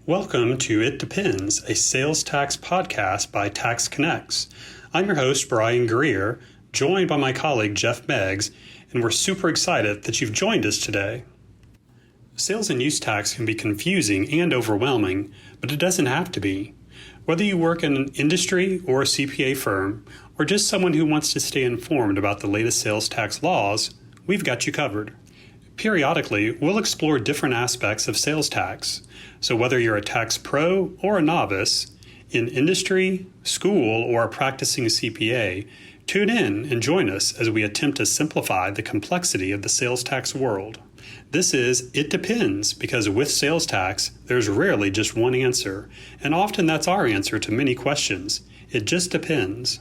Welcome to It Depends, a sales tax podcast by TaxConnex. I'm your host, Brian Greer, joined by my colleague, Jeff Meggs, and we're super excited that you've joined us today. Sales and use tax can be confusing and overwhelming, but it doesn't have to be. Whether you work in an industry or a CPA firm, or just someone who wants to stay informed about the latest sales tax laws, we've got you covered. Periodically, we'll explore different aspects of sales tax. So whether you're a tax pro or a novice, in industry, school, or a practicing CPA, tune in and join us as we attempt to simplify the complexity of the sales tax world. This is It Depends, because with sales tax, there's rarely just one answer, and often that's our answer to many questions. It just depends.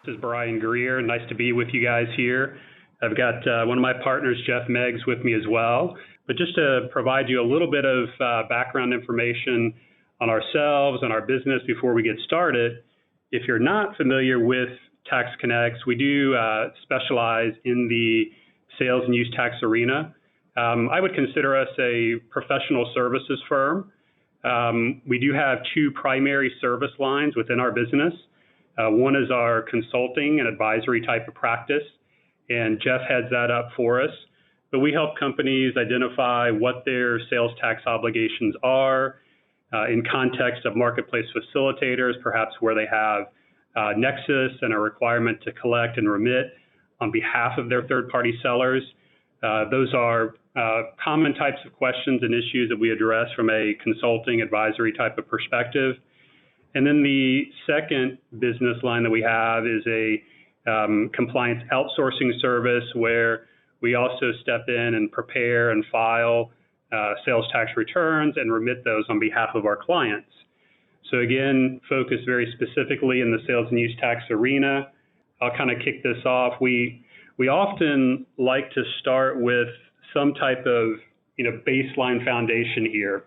This is Brian Greer. Nice to be with you guys here. I've got one of my partners, Jeff Meggs, with me as well. But just to provide you a little bit of background information on ourselves and our business before we get started, if you're not familiar with TaxConnex, we do specialize in the sales and use tax arena. I would consider us a professional services firm. We do have two primary service lines within our business. One is our consulting and advisory type of practice, and Jeff heads that up for us. But we help companies identify what their sales tax obligations are in context of marketplace facilitators, perhaps where they have nexus and a requirement to collect and remit on behalf of their third-party sellers. Those are common types of questions and issues that we address from a consulting advisory type of perspective. And then the second business line that we have is a compliance outsourcing service where we also step in and prepare and file sales tax returns and remit those on behalf of our clients. So again, focus very specifically in the sales and use tax arena. I'll kind of kick this off. We often like to start with some type of baseline foundation here.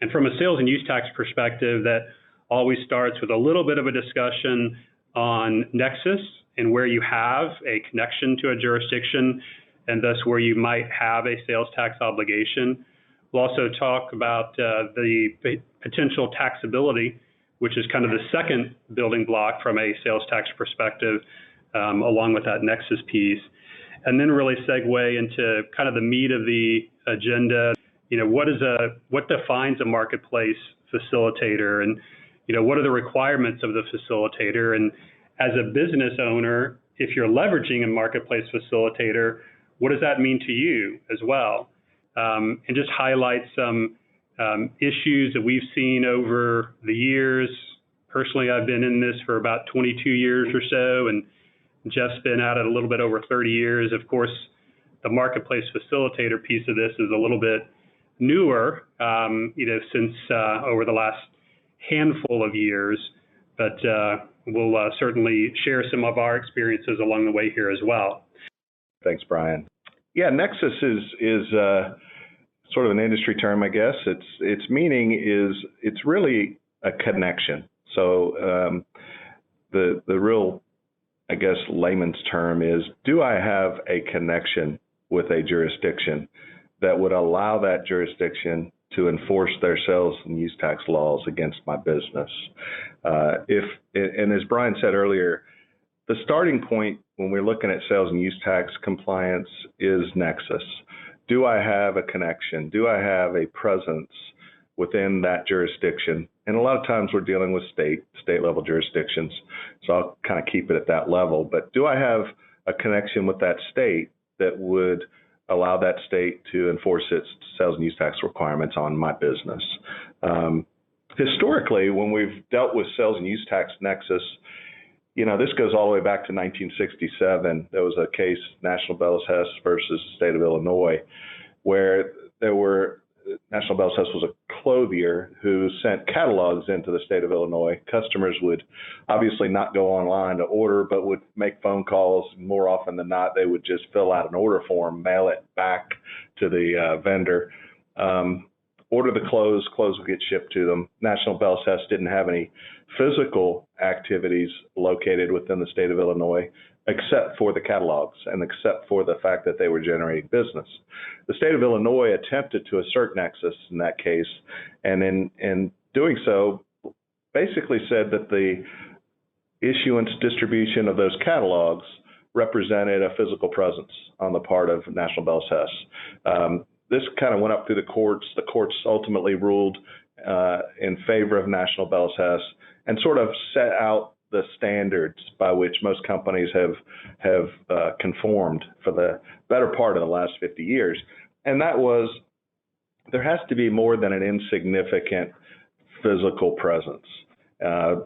And from a sales and use tax perspective, that always starts with a little bit of a discussion on nexus and where you have a connection to a jurisdiction and thus where you might have a sales tax obligation. We'll also talk about the potential taxability, which is kind of the second building block from a sales tax perspective, along with that nexus piece. And then really segue into kind of the meat of the agenda. What defines a marketplace facilitator, and what are the requirements of the facilitator? And as a business owner, if you're leveraging a marketplace facilitator, what does that mean to you as well? And just highlight some issues that we've seen over the years. Personally, I've been in this for about 22 years or so, and Jeff's been at it a little bit over 30 years. Of course, the marketplace facilitator piece of this is a little bit newer, since over the last handful of years, but we'll certainly share some of our experiences along the way here as well. Thanks, Brian. Yeah, nexus is sort of an industry term, I guess. Its meaning is it's really a connection. So the real, I guess, layman's term is, do I have a connection with a jurisdiction that would allow that jurisdiction to enforce their sales and use tax laws against my business? And as Brian said earlier, the starting point when we're looking at sales and use tax compliance is nexus. Do I have a connection? Do I have a presence within that jurisdiction? And a lot of times we're dealing with state level jurisdictions, so I'll kind of keep it at that level. But do I have a connection with that state that would allow that state to enforce its sales and use tax requirements on my business? Historically, when we've dealt with sales and use tax nexus, this goes all the way back to 1967. There was a case, National Bells Hess versus the state of Illinois, where National Bells Hess was a clothier who sent catalogs into the state of Illinois. Customers would obviously not go online to order, but would make phone calls. More often than not, they would just fill out an order form, mail it back to the vendor. order the clothes will get shipped to them. National Bell Test didn't have any physical activities located within the state of Illinois, except for the catalogs and except for the fact that they were generating business. The state of Illinois attempted to assert nexus in that case, and in doing so, basically said that the issuance distribution of those catalogs represented a physical presence on the part of National Bell Test. This kind of went up through the courts. The courts ultimately ruled in favor of National Bell Test and sort of set out the standards by which most companies have conformed for the better part of the last 50 years. And that was, there has to be more than an insignificant physical presence. A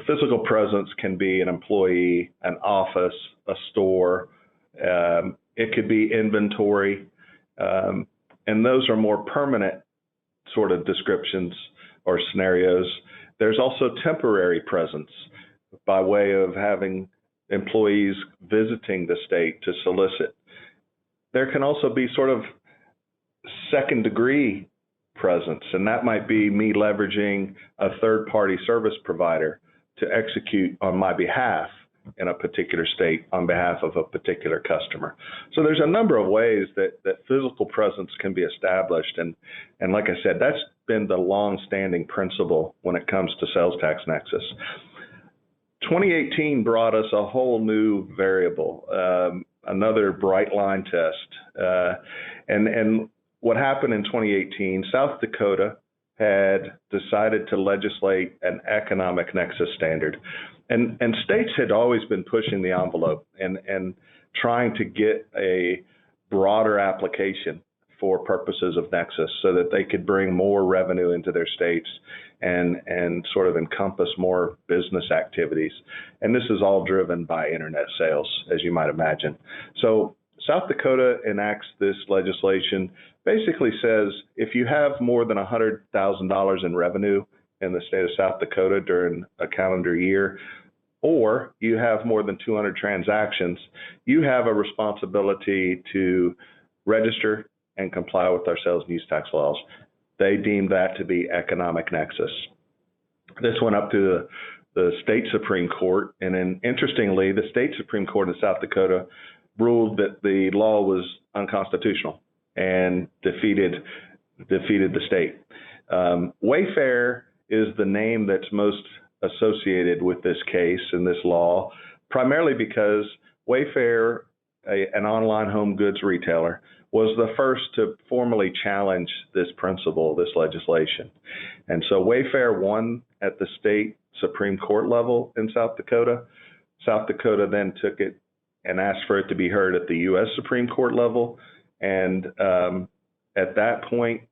physical presence can be an employee, an office, a store. It could be inventory. And those are more permanent sort of descriptions or scenarios. There's also temporary presence by way of having employees visiting the state to solicit. There can also be sort of second degree presence, and that might be me leveraging a third-party service provider to execute on my behalf in a particular state on behalf of a particular customer. So there's a number of ways that physical presence can be established, and like I said, that's been the long-standing principle when it comes to sales tax nexus. 2018 brought us a whole new variable, another bright line test, and what happened in 2018, South Dakota had decided to legislate an economic nexus standard. And states had always been pushing the envelope and trying to get a broader application for purposes of nexus so that they could bring more revenue into their states and sort of encompass more business activities. And this is all driven by internet sales, as you might imagine. So South Dakota enacts this legislation, basically says if you have more than $100,000 in revenue in the state of South Dakota during a calendar year, or you have more than 200 transactions, you have a responsibility to register and comply with our sales and use tax laws. They deem that to be economic nexus. This went up to the state Supreme Court, and then interestingly, the state Supreme Court in South Dakota ruled that the law was unconstitutional and defeated the state. Wayfair is the name that's most associated with this case and this law, primarily because Wayfair, an online home goods retailer, was the first to formally challenge this principle, this legislation. And so Wayfair won at the state Supreme Court level in South Dakota. South Dakota then took it and asked for it to be heard at the U.S. Supreme Court level. And at that point,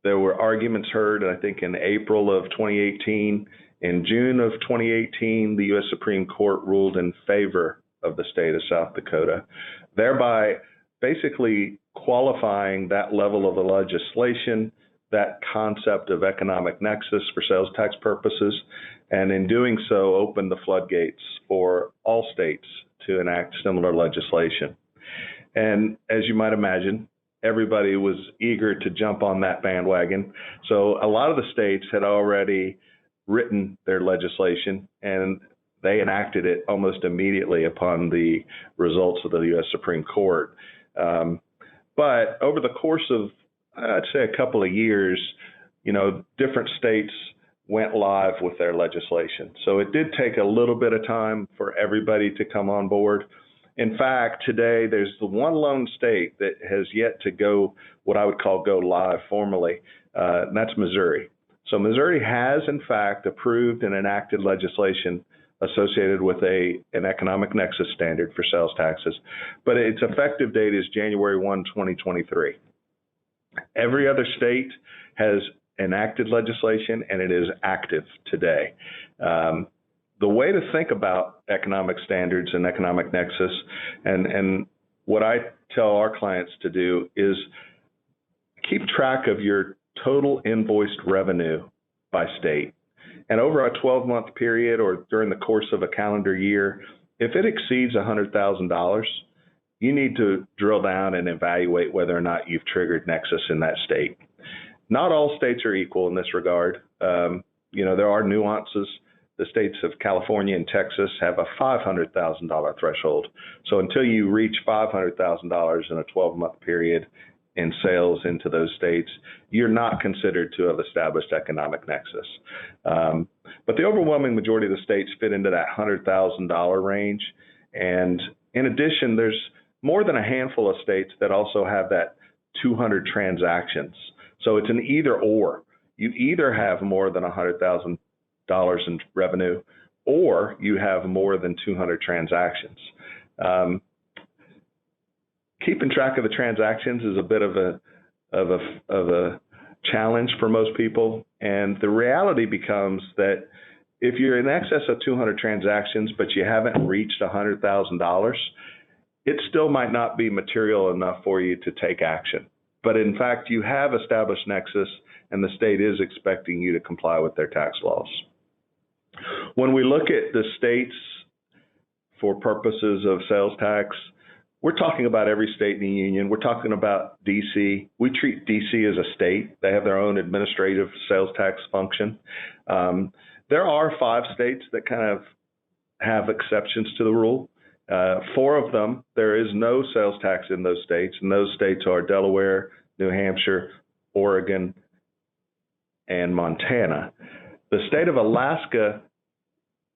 there were arguments heard, I think, in April of 2018. In June of 2018, the U.S. Supreme Court ruled in favor of the state of South Dakota, thereby basically qualifying that level of the legislation, that concept of economic nexus for sales tax purposes, and in doing so, opened the floodgates for all states to enact similar legislation. And as you might imagine, everybody was eager to jump on that bandwagon. So a lot of the states had already written their legislation, and they enacted it almost immediately upon the results of the U.S. Supreme Court. But over the course of, I'd say, a couple of years, different states went live with their legislation. So it did take a little bit of time for everybody to come on board. In fact, today there's the one lone state that has yet to go, what I would call go live formally, and that's Missouri. So Missouri has, in fact, approved and enacted legislation associated with an economic nexus standard for sales taxes, but its effective date is January 1, 2023. Every other state has enacted legislation, and it is active today. The way to think about economic standards and economic nexus, and what I tell our clients to do, is keep track of your total invoiced revenue by state. And over a 12-month period or during the course of a calendar year, if it exceeds $100,000, you need to drill down and evaluate whether or not you've triggered nexus in that state. Not all states are equal in this regard. There are nuances. The states of California and Texas have a $500,000 threshold. So until you reach $500,000 in a 12-month period in sales into those states, you're not considered to have established economic nexus. But the overwhelming majority of the states fit into that $100,000 range. And in addition, there's more than a handful of states that also have that 200 transactions. So it's an either or. You either have more than $100,000 in revenue, or you have more than 200 transactions. Keeping track of the transactions is a bit of a challenge for most people, and the reality becomes that if you're in excess of 200 transactions but you haven't reached $100,000, it still might not be material enough for you to take action. But in fact, you have established nexus, and the state is expecting you to comply with their tax laws. When we look at the states for purposes of sales tax, we're talking about every state in the union. We're talking about D.C. We treat D.C. as a state. They have their own administrative sales tax function. There are 5 states that kind of have exceptions to the rule. 4 of them, there is no sales tax in those states, and those states are Delaware, New Hampshire, Oregon, and Montana. The state of Alaska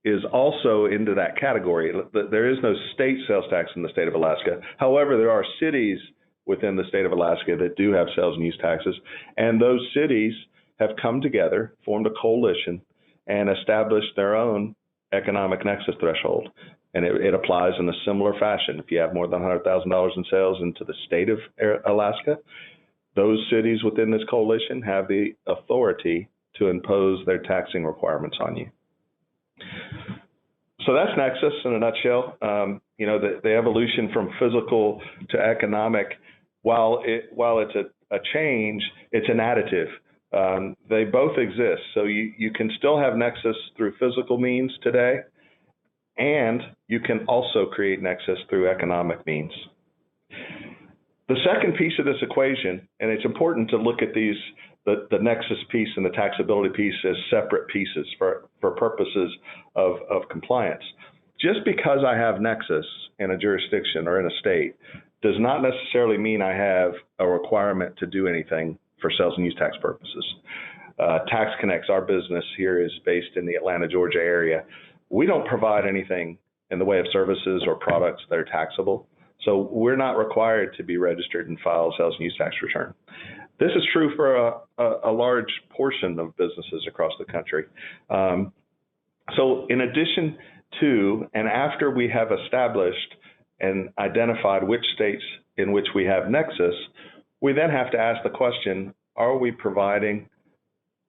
is also into that category. There is no state sales tax in the state of Alaska. However, there are cities within the state of Alaska that do have sales and use taxes, and those cities have come together, formed a coalition, and established their own economic nexus threshold. And it applies in a similar fashion. If you have more than $100,000 in sales into the state of Alaska, those cities within this coalition have the authority to impose their taxing requirements on you. So that's Nexus in a nutshell. The evolution from physical to economic, while it's a change, it's an additive. They both exist. So you can still have Nexus through physical means today, and you can also create Nexus through economic means. The second piece of this equation, and it's important to look at these, the Nexus piece and the taxability piece as separate pieces for purposes of compliance. Just because I have Nexus in a jurisdiction or in a state does not necessarily mean I have a requirement to do anything for sales and use tax purposes. TaxConnex, our business here, is based in the Atlanta, Georgia area. We don't provide anything in the way of services or products that are taxable. So we're not required to be registered and file a sales and use tax return. This is true for a large portion of businesses across the country. So in addition to, and after we have established and identified which states in which we have nexus, we then have to ask the question, are we providing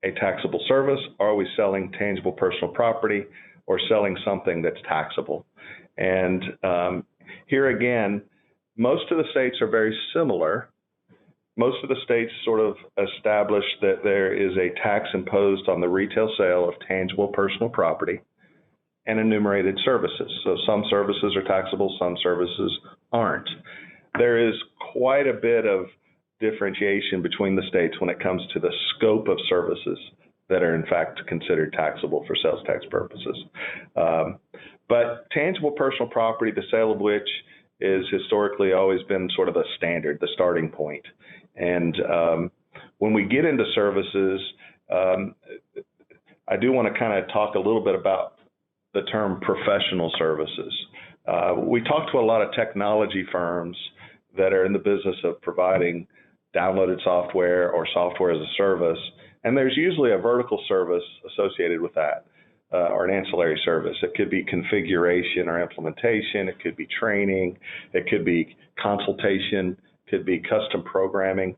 a taxable service? Are we selling tangible personal property or selling something that's taxable? And here again, most of the states are very similar. Most of the states sort of establish that there is a tax imposed on the retail sale of tangible personal property and enumerated services. So some services are taxable, some services aren't. There is quite a bit of differentiation between the states when it comes to the scope of services that are in fact considered taxable for sales tax purposes. But tangible personal property, the sale of which is historically always been sort of a standard, the starting point. And when we get into services, I do want to kind of talk a little bit about the term professional services. We talk to a lot of technology firms that are in the business of providing downloaded software or software as a service, and there's usually a vertical service associated with that, or an ancillary service. It could be configuration or implementation, it could be training, it could be consultation, could be custom programming.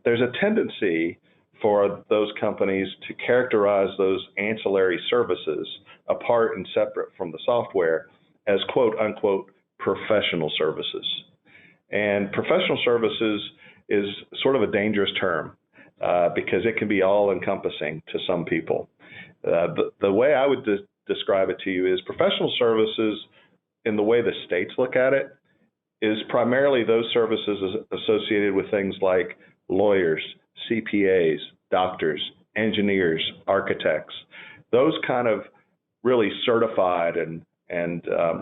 There's a tendency for those companies to characterize those ancillary services apart and separate from the software as quote unquote professional services. And professional services is sort of a dangerous term because it can be all encompassing to some people. The way I would describe it to you is professional services, in the way the states look at it, is primarily those services associated with things like lawyers, CPAs, doctors, engineers, architects, those kind of really certified and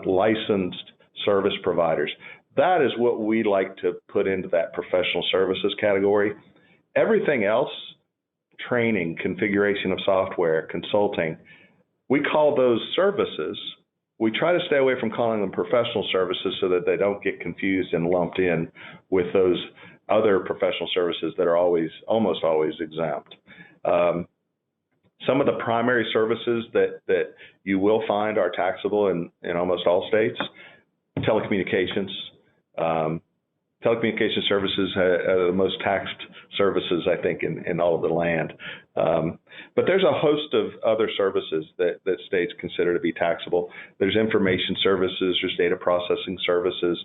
licensed service providers. That is what we like to put into that professional services category. Everything else, training, configuration of software, consulting, we call those services. We try to stay away from calling them professional services so that they don't get confused and lumped in with those other professional services that are almost always exempt. Some of the primary services that you will find are taxable in almost all states. Telecommunications. Telecommunication services are the most taxed services, I think, in all of the land. But there's a host of other services that states consider to be taxable. There's information services, there's data processing services.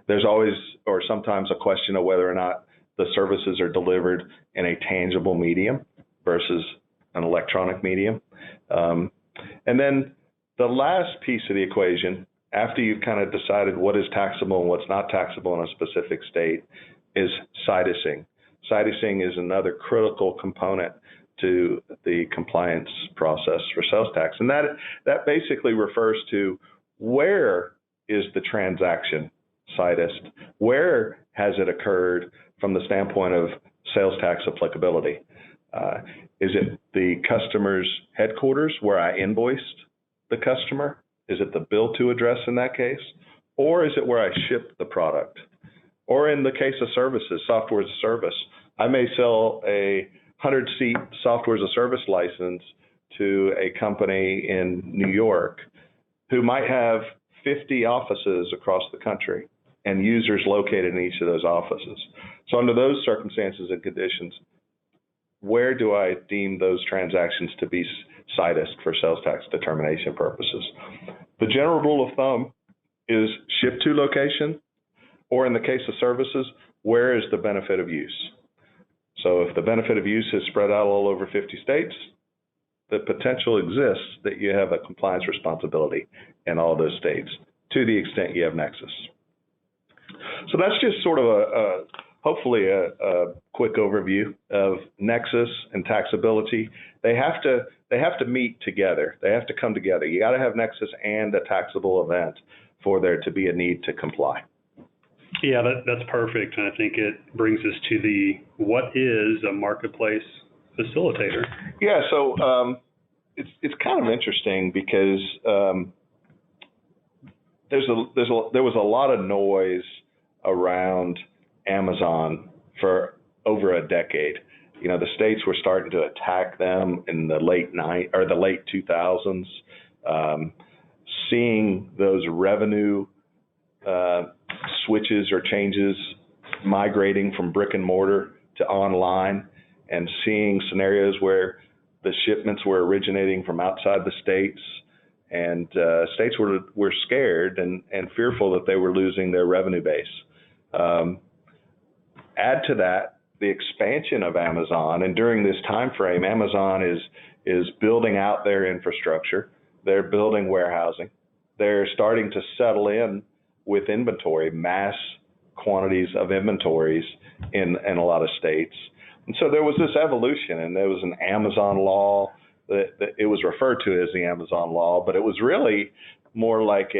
There's always, or sometimes, a question of whether or not the services are delivered in a tangible medium versus an electronic medium. And then the last piece of the equation, after you've kind of decided what is taxable and what's not taxable in a specific state, is situsing. Situsing is another critical component to the compliance process for sales tax. And that basically refers to where is the transaction sitused? Where has it occurred from the standpoint of sales tax applicability? Is it the customer's headquarters where I invoiced the customer? Is it the bill to address in that case? Or is it where I shipped the product? Or in the case of services, software as a service, I may sell a 100-seat software as a service license to a company in New York who might have 50 offices across the country and users located in each of those offices. So under those circumstances and conditions, where do I deem those transactions to be sitused for sales tax determination purposes? The general rule of thumb is ship to location, or in the case of services, where is the benefit of use? So if the benefit of use is spread out all over 50 states, the potential exists that you have a compliance responsibility in all those states to the extent you have nexus. So that's just sort of hopefully a quick overview of nexus and taxability. They have to meet together. They have to come together. You got to have nexus and a taxable event for there to be a need to comply. Yeah, that's perfect. And I think it brings us to the what is a marketplace facilitator? Yeah, so it's kind of interesting because there was a lot of noise around Amazon for over a decade. You know, the states were starting to attack them in the late 2000s, seeing those revenue switches or changes migrating from brick and mortar to online, and seeing scenarios where the shipments were originating from outside the states, and states were scared and fearful that they were losing their revenue base. Add to that the expansion of Amazon, and during this time frame, Amazon is building out their infrastructure. They're building warehousing. They're starting to settle in with inventory, mass quantities of inventories in a lot of states. And so there was this evolution, and there was an Amazon law that it was referred to as the Amazon law, but it was really more like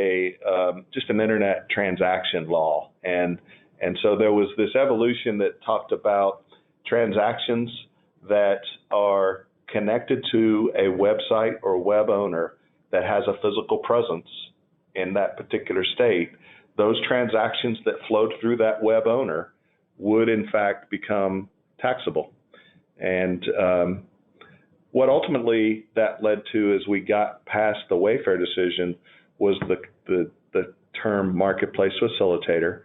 just an internet transaction law. And so there was this evolution that talked about transactions that are connected to a website or web owner that has a physical presence in that particular state. Those transactions that flowed through that web owner would in fact become taxable. And what ultimately that led to, as we got past the Wayfair decision, was the term marketplace facilitator.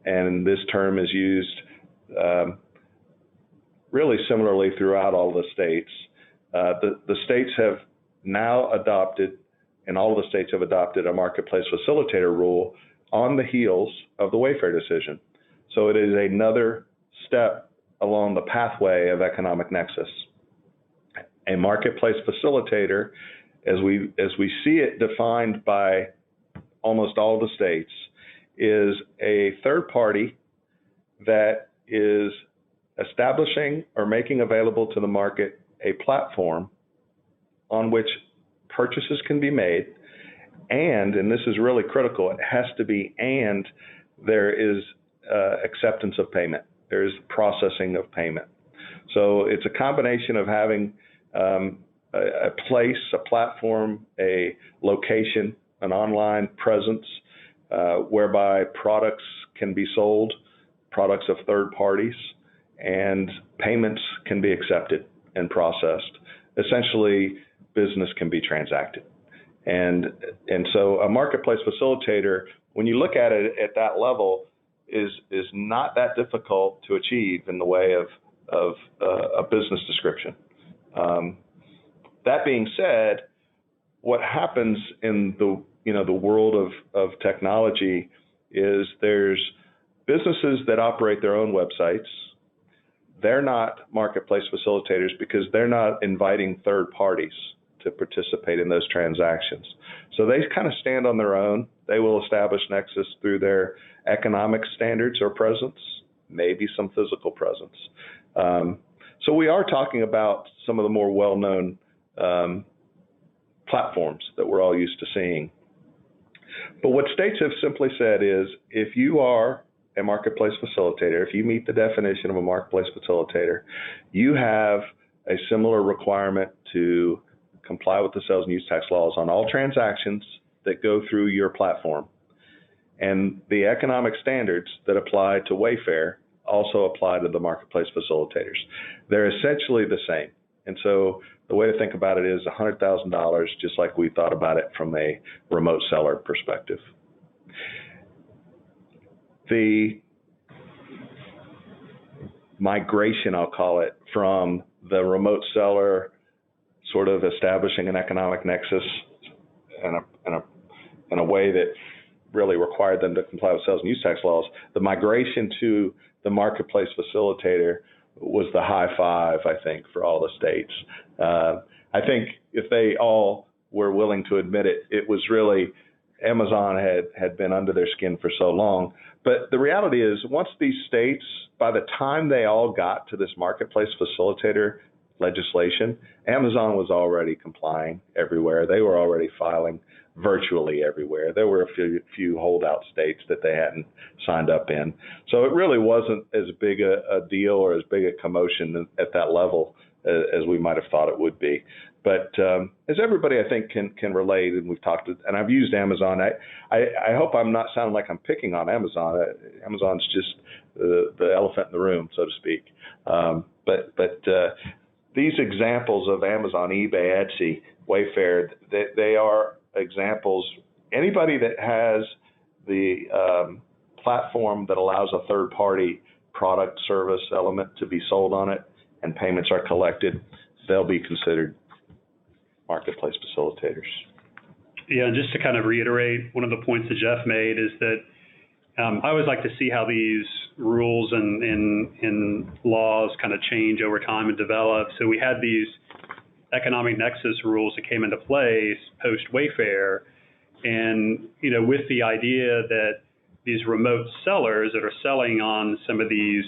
And this term is used really similarly throughout all the states. The states have now adopted, and all of the states have adopted, a marketplace facilitator rule on the heels of the Wayfair decision. So it is another step along the pathway of economic nexus. A marketplace facilitator, as we see it defined by almost all the states, is a third party that is establishing or making available to the market a platform on which purchases can be made, and this is really critical, it has to be, and there is acceptance of payment. There is processing of payment. So it's a combination of having a place, a platform, a location, an online presence whereby products can be sold, products of third parties, and payments can be accepted and processed. Essentially, business can be transacted. And so a marketplace facilitator, when you look at it at that level, is not that difficult to achieve in the way of a business description. That being said, what happens in the world of technology is there's businesses that operate their own websites. They're not marketplace facilitators because they're not inviting third parties to participate in those transactions. So they kind of stand on their own. They will establish nexus through their economic standards or presence, maybe some physical presence. So we are talking about some of the more well-known platforms that we're all used to seeing. But what states have simply said is, if you are a marketplace facilitator, if you meet the definition of a marketplace facilitator, you have a similar requirement to comply with the sales and use tax laws on all transactions that go through your platform. And the economic standards that apply to Wayfair also apply to the marketplace facilitators. They're essentially the same. And so the way to think about it is $100,000, just like we thought about it from a remote seller perspective. The migration, I'll call it, from the remote seller sort of establishing an economic nexus in a way that really required them to comply with sales and use tax laws, the migration to the marketplace facilitator was the high five, I think, for all the states. I think if they all were willing to admit it, it was really Amazon had been under their skin for so long. But the reality is, once these states, by the time they all got to this marketplace facilitator legislation, Amazon was already complying everywhere. They were already filing virtually everywhere. There were a few holdout states that they hadn't signed up in. So it really wasn't as big a deal or as big a commotion at that level as we might have thought it would be. But as everybody, I think, can relate, and we've talked, and I've used Amazon. I hope I'm not sounding like I'm picking on Amazon. Amazon's just the elephant in the room, so to speak. But these examples of Amazon, eBay, Etsy, Wayfair, they are examples. Anybody that has the platform that allows a third-party product, service element to be sold on it and payments are collected, they'll be considered marketplace facilitators. Yeah, and just to kind of reiterate, one of the points that Jeff made is that I always like to see how these rules and laws kind of change over time and develop. So we had these economic nexus rules that came into place post Wayfair, and with the idea that these remote sellers that are selling on some of these,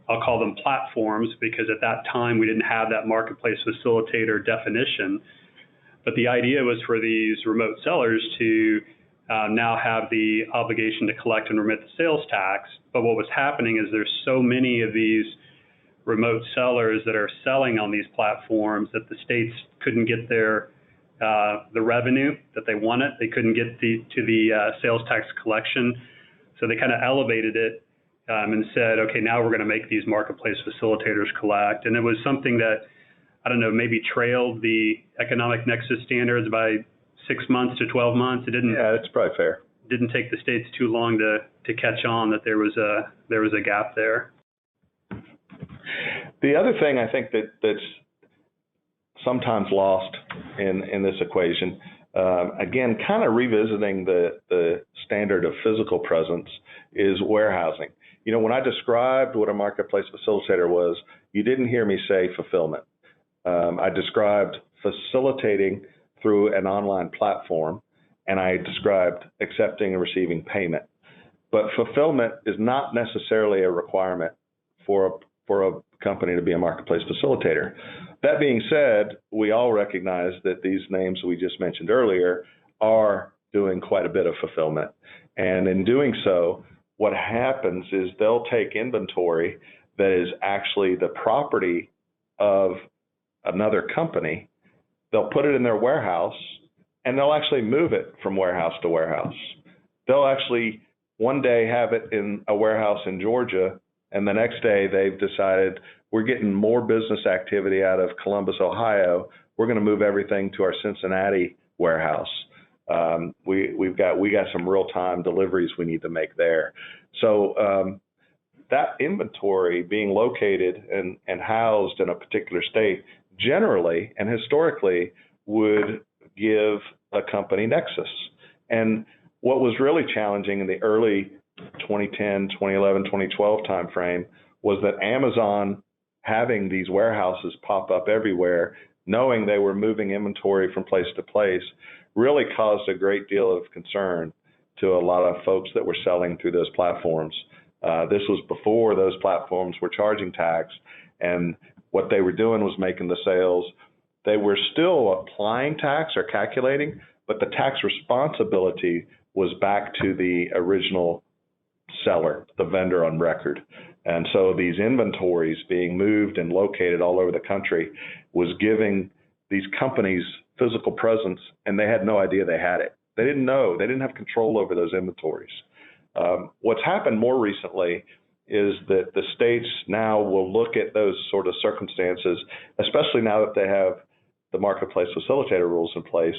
I'll call them platforms, because at that time we didn't have that marketplace facilitator definition. But the idea was for these remote sellers to now have the obligation to collect and remit the sales tax. But what was happening is there's so many of these remote sellers that are selling on these platforms that the states couldn't get their the revenue that they wanted. They couldn't get to the sales tax collection. So they kind of elevated it and said, okay, now we're going to make these marketplace facilitators collect. And it was something that, I don't know, maybe trailed the economic nexus standards by 6 months to 12 months. It didn't. Yeah, that's probably fair. Didn't take the states too long to catch on that there was a gap there. The other thing I think that's sometimes lost in this equation, again, kind of revisiting the standard of physical presence, is warehousing. When I described what a marketplace facilitator was, you didn't hear me say fulfillment. I described facilitating through an online platform, and I described accepting and receiving payment. But fulfillment is not necessarily a requirement for for a company to be a marketplace facilitator. That being said, we all recognize that these names we just mentioned earlier are doing quite a bit of fulfillment. And in doing so, what happens is they'll take inventory that is actually the property of another company, they'll put it in their warehouse, and they'll actually move it from warehouse to warehouse. They'll actually one day have it in a warehouse in Georgia, and the next day they've decided we're getting more business activity out of Columbus, Ohio. We're going to move everything to our Cincinnati warehouse. We got some real-time deliveries we need to make there. So that inventory being located and housed in a particular state generally and historically would give a company nexus. And what was really challenging in the early 2010, 2011, 2012 timeframe was that Amazon having these warehouses pop up everywhere, knowing they were moving inventory from place to place, really caused a great deal of concern to a lot of folks that were selling through those platforms. This was before those platforms were charging tax, and what they were doing was making the sales. They were still applying tax or calculating, but the tax responsibility was back to the original seller, the vendor on record. And so these inventories being moved and located all over the country was giving these companies physical presence, and they had no idea they had it. They didn't know. They didn't have control over those inventories. What's happened more recently is that the states now will look at those sort of circumstances, especially now that they have the marketplace facilitator rules in place.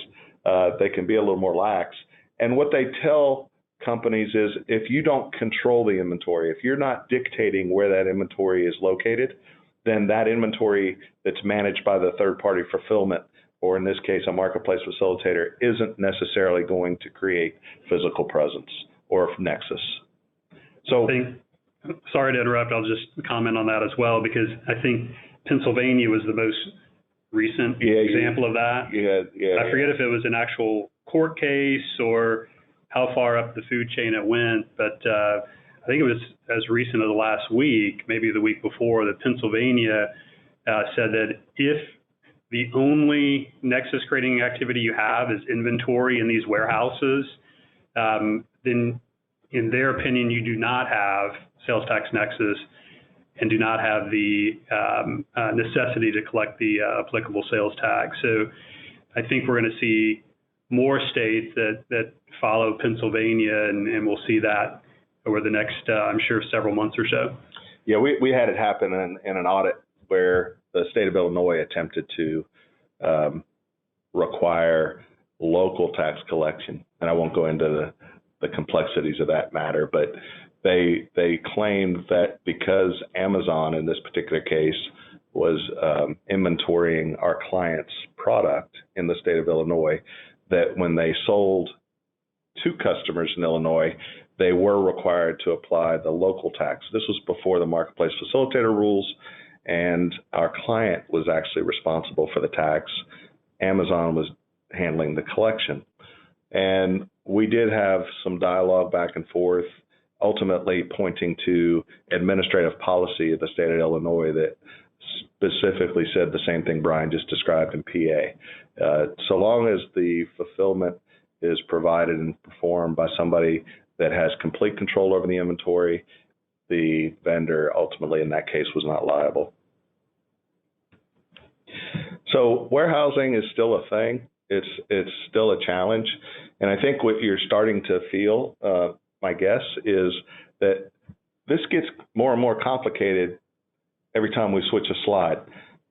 They can be a little more lax. And what they tell companies is if you don't control the inventory, if you're not dictating where that inventory is located, then that inventory that's managed by the third-party fulfillment, or in this case, a marketplace facilitator, isn't necessarily going to create physical presence or nexus. So, sorry to interrupt. I'll just comment on that as well, because I think Pennsylvania was the most recent example of that. I forget if it was an actual court case or how far up the food chain it went, but I think it was as recent as the last week, maybe the week before, that Pennsylvania said that if the only nexus creating activity you have is inventory in these warehouses, then in their opinion, you do not have sales tax nexus and do not have the necessity to collect the applicable sales tax. So I think we're going to see more states that follow Pennsylvania, and we'll see that over the next, I'm sure, several months or so. Yeah, we had it happen in an audit where the state of Illinois attempted to require local tax collection. And I won't go into the complexities of that matter, but they claimed that because Amazon, in this particular case, was inventorying our client's product in the state of Illinois, that when they sold to customers in Illinois, they were required to apply the local tax. This was before the marketplace facilitator rules, and our client was actually responsible for the tax. Amazon was handling the collection. And we did have some dialogue back and forth, ultimately pointing to administrative policy of the state of Illinois that specifically said the same thing Brian just described in PA. So long as the fulfillment is provided and performed by somebody that has complete control over the inventory, the vendor ultimately in that case was not liable. So warehousing is still a thing. It's still a challenge. And I think what you're starting to feel, my guess, is that this gets more and more complicated every time we switch a slide.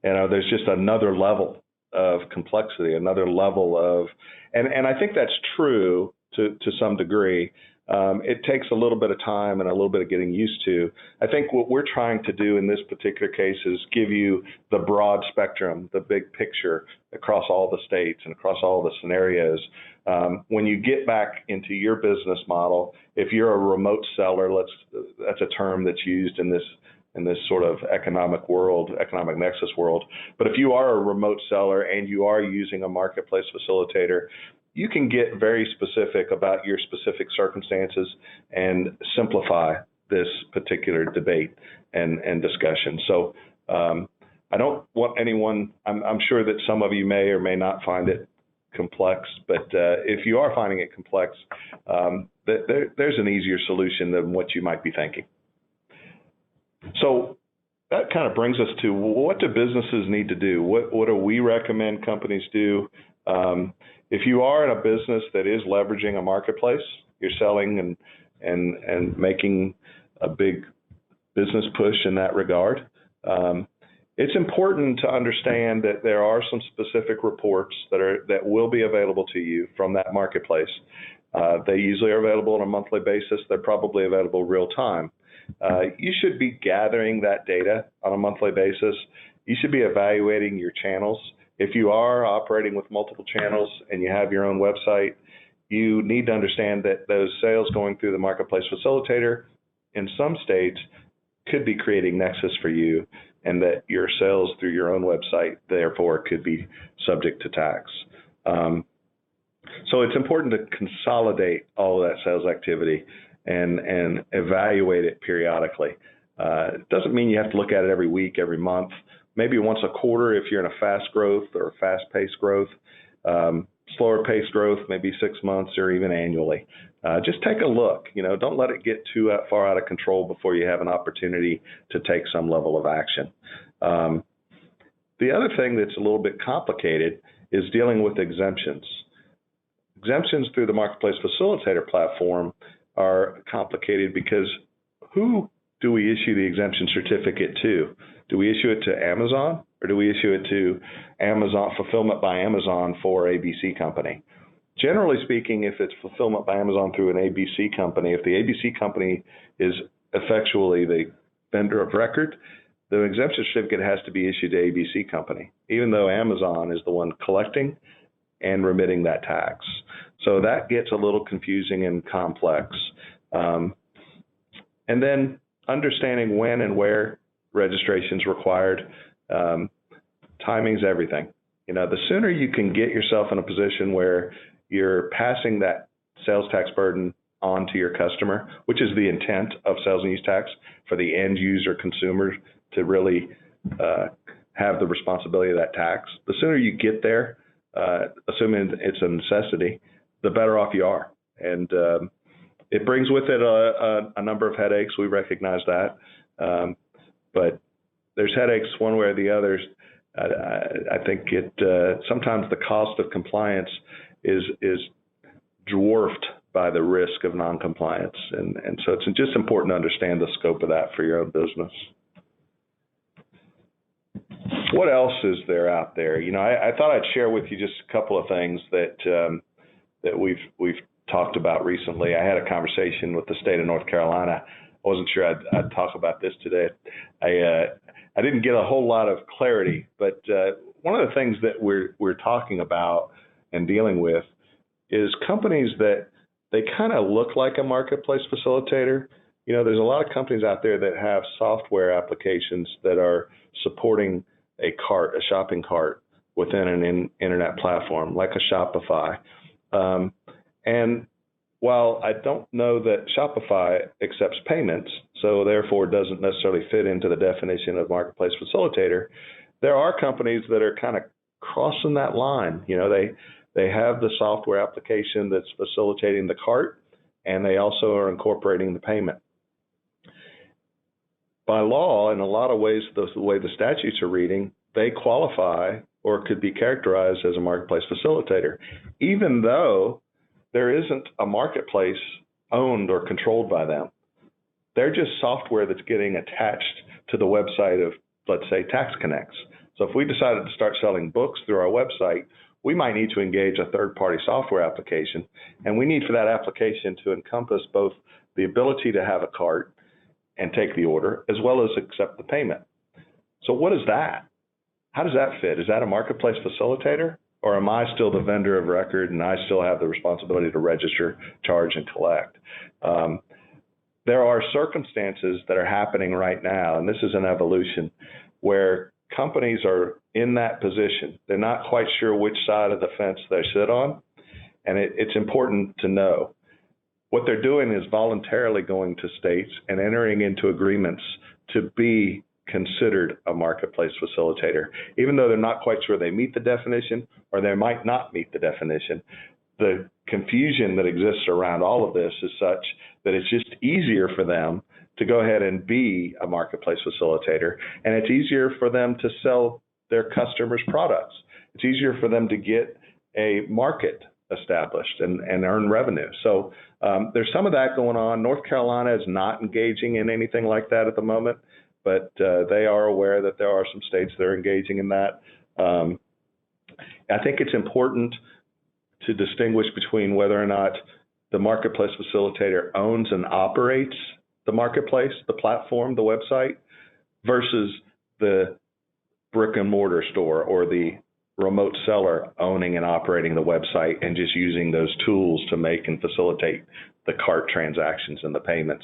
There's just another level of complexity, another level of, and I think that's true to some degree. It takes a little bit of time and a little bit of getting used to. I think what we're trying to do in this particular case is give you the broad spectrum, the big picture across all the states and across all the scenarios. When you get back into your business model, if you're a remote seller, that's a term that's used in this sort of economic nexus world. But if you are a remote seller and you are using a marketplace facilitator, you can get very specific about your specific circumstances and simplify this particular debate and discussion. So I don't want anyone, I'm sure that some of you may or may not find it complex, but if you are finding it complex, there's an easier solution than what you might be thinking. So that kind of brings us to, what do businesses need to do? What do we recommend companies do? If you are in a business that is leveraging a marketplace, you're selling and making a big business push in that regard, it's important to understand that there are some specific reports that will be available to you from that marketplace. They usually are available on a monthly basis. They're probably available real time. You should be gathering that data on a monthly basis. You should be evaluating your channels. If you are operating with multiple channels and you have your own website, you need to understand that those sales going through the marketplace facilitator in some states could be creating nexus for you, and that your sales through your own website therefore could be subject to tax. So it's important to consolidate all of that sales activity and evaluate it periodically. It doesn't mean you have to look at it every week, every month, maybe once a quarter if you're in a fast growth or fast-paced growth. Slower paced growth, maybe 6 months or even annually. Just take a look. Don't let it get too far out of control before you have an opportunity to take some level of action. The other thing that's a little bit complicated is dealing with exemptions. Exemptions through the Marketplace Facilitator platform are complicated because who do we issue the exemption certificate to? Do we issue it to Amazon, or do we issue it to Amazon Fulfillment by Amazon for ABC company? Generally speaking, if it's Fulfillment by Amazon through an ABC company, if the ABC company is effectually the vendor of record, the exemption certificate has to be issued to ABC company, even though Amazon is the one collecting and remitting that tax. So that gets a little confusing and complex. And then understanding when and where registration is required. Timing's everything. The sooner you can get yourself in a position where you're passing that sales tax burden on to your customer, which is the intent of sales and use tax, for the end user consumer to really have the responsibility of that tax. The sooner you get there, assuming it's a necessity, the better off you are. And it brings with it a number of headaches. We recognize that. But there's headaches one way or the other. I think sometimes the cost of compliance is dwarfed by the risk of noncompliance. And so it's just important to understand the scope of that for your own business. What else is there out there? I thought I'd share with you just a couple of things that we've talked about recently. I had a conversation with the state of North Carolina. I wasn't sure I'd talk about this today. I didn't get a whole lot of clarity, but one of the things that we're talking about and dealing with is companies that they kind of look like a marketplace facilitator. There's a lot of companies out there that have software applications that are supporting a shopping cart within an internet platform, like a Shopify. And while I don't know that Shopify accepts payments, so therefore doesn't necessarily fit into the definition of marketplace facilitator, there are companies that are kind of crossing that line. They have the software application that's facilitating the cart, and they also are incorporating the payment. By law, in a lot of ways, the way the statutes are reading, they qualify or could be characterized as a marketplace facilitator, even though there isn't a marketplace owned or controlled by them. They're just software that's getting attached to the website of, let's say, TaxConnex. So if we decided to start selling books through our website, we might need to engage a third-party software application, and we need for that application to encompass both the ability to have a cart and take the order, as well as accept the payment. So what is that? How does that fit? Is that a marketplace facilitator? Or am I still the vendor of record and I still have the responsibility to register, charge, and collect? There are circumstances that are happening right now, and this is an evolution, where companies are in that position. They're not quite sure which side of the fence they sit on, and it's important to know. what they're doing is voluntarily going to states and entering into agreements to be considered a marketplace facilitator, even though they're not quite sure they meet the definition or they might not meet the definition. The confusion that exists around all of this is such that it's just easier for them to go ahead and be a marketplace facilitator, and it's easier for them to sell their customers products. It's easier for them to get a market established and earn revenue. So there's some of that going on. North Carolina is not engaging in anything like that at the moment, but they are aware that there are some states that are engaging in that. I think it's important to distinguish between whether or not the marketplace facilitator owns and operates the marketplace, the platform, the website, versus the brick and mortar store or the remote seller owning and operating the website and just using those tools to make and facilitate the cart transactions and the payments.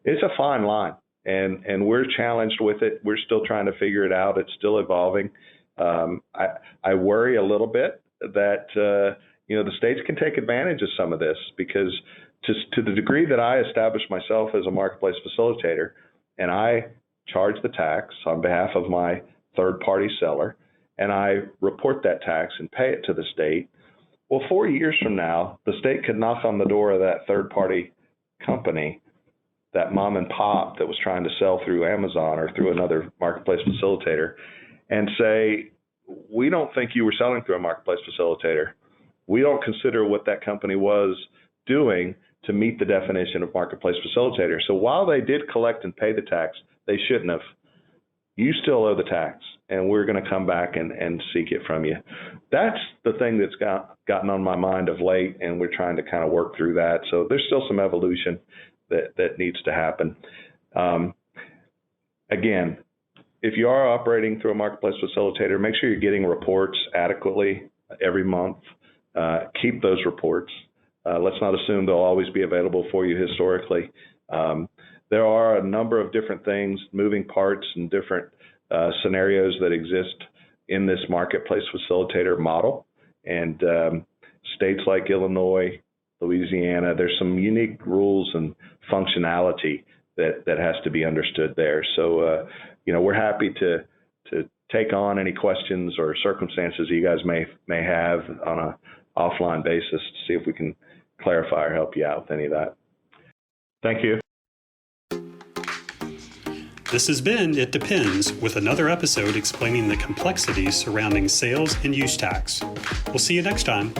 It's a fine line, and we're challenged with it. We're still trying to figure it out. It's still evolving. I worry a little bit that the states can take advantage of some of this, because to the degree that I establish myself as a marketplace facilitator and I charge the tax on behalf of my third-party seller, and I report that tax and pay it to the state, well, 4 years from now, the state could knock on the door of that third-party company, that mom and pop that was trying to sell through Amazon or through another marketplace facilitator, and say, we don't think you were selling through a marketplace facilitator. We don't consider what that company was doing to meet the definition of marketplace facilitator. So while they did collect and pay the tax, they shouldn't have. You still owe the tax, and we're going to come back and seek it from you. That's the thing that's gotten on my mind of late, and we're trying to kind of work through that. So there's still some evolution that needs to happen. Again, if you are operating through a marketplace facilitator, make sure you're getting reports adequately every month. Keep those reports. Let's not assume they'll always be available for you historically. There are a number of different things, moving parts and different scenarios that exist in this marketplace facilitator model. And states like Illinois, Louisiana, there's some unique rules and functionality that has to be understood there. So, we're happy to take on any questions or circumstances you guys may have on an offline basis to see if we can clarify or help you out with any of that. Thank you. This has been It Depends, with another episode explaining the complexities surrounding sales and use tax. We'll see you next time.